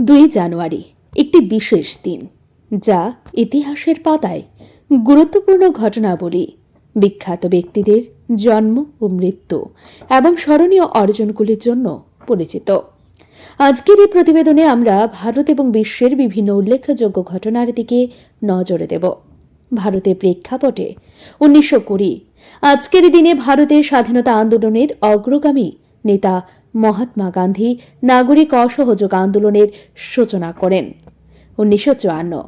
2 জানুয়ারি একটি বিশেষ দিন, যা ইতিহাসের পাতায় গুরুত্বপূর্ণ ঘটনাবলী, বিখ্যাত ব্যক্তিদের জন্ম ও মৃত্যু এবং স্মরণীয় অর্জনগুলির জন্য পরিচিত। আজকের এই প্রতিবেদনে আমরা ভারত এবং বিশ্বের বিভিন্ন উল্লেখযোগ্য ঘটনার দিকে নজর দেব। ভারতের প্রেক্ষাপটে 1920 আজকের দিনে ভারতের স্বাধীনতা আন্দোলনের অগ্রগামী নেতা মহাত্মা গান্ধী নাগরিক অসহযোগ আন্দোলনের সূচনা করেন। 1954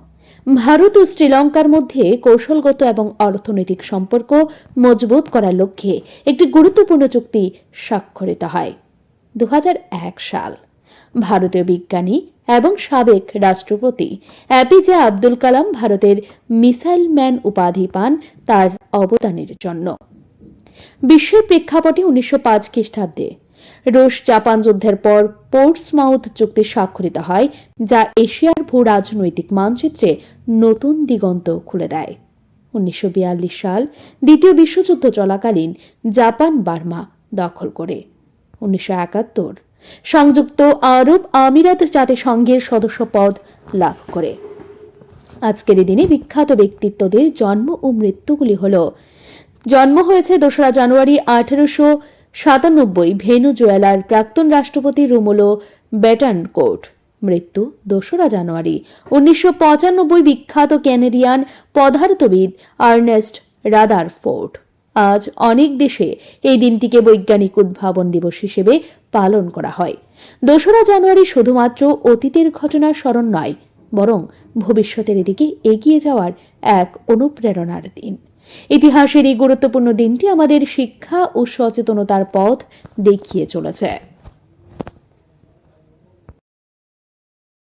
ভারত ও শ্রীলঙ্কার মধ্যে কৌশলগত এবং অর্থনৈতিক সম্পর্ক মজবুত করার লক্ষ্যে একটি গুরুত্বপূর্ণ চুক্তি স্বাক্ষরিত হয়। 2001 সাল ভারতীয় বিজ্ঞানী এবং সাবেক রাষ্ট্রপতি এপিজে আব্দুল কালাম ভারতের মিসাইল ম্যান উপাধি পান তার অবদানের জন্য। বিশ্বের প্রেক্ষাপটে 1905 খ্রিস্টাব্দে রুশ জাপান যুদ্ধের পর পোর্টসমাউথ চুক্তি স্বাক্ষরিত হয়, যা এশিয়ার ভূ রাজনৈতিক মানচিত্রে নতুন দিগন্ত খুলে দেয়। 1942 সাল দ্বিতীয় বিশ্বযুদ্ধ চলাকালীন জাপান বার্মা দখল করে। 1971 সংযুক্ত আরব আমিরাত জাতিসংঘের সদস্য পদ লাভ করে। আজকের এই দিনে বিখ্যাত ব্যক্তিত্বদের জন্ম ও মৃত্যুগুলি হল: জন্ম হয়েছে 2 জানুয়ারি 1897 ভেনেজুয়েলার প্রাক্তন রাষ্ট্রপতি রোমুলো বেটানকোর্ট। মৃত্যু 2 জানুয়ারি 1995 বিখ্যাত ক্যানাডিয়ান পদার্থবিদ আর্নেস্ট রাদারফোর্ড। আজ অনেক দেশে এই দিনটিকে বৈজ্ঞানিক উদ্ভাবন দিবস হিসেবে পালন করা হয়। 2 জানুয়ারি শুধুমাত্র অতীতের ঘটনার স্মরণ নয়, বরং ভবিষ্যতের দিকে এগিয়ে যাওয়ার এক অনুপ্রেরণার দিন। ইতিহাসের এই গুরুত্বপূর্ণ দিনটি আমাদের শিক্ষা ও সচেতনতার পথ দেখিয়ে চলেছে।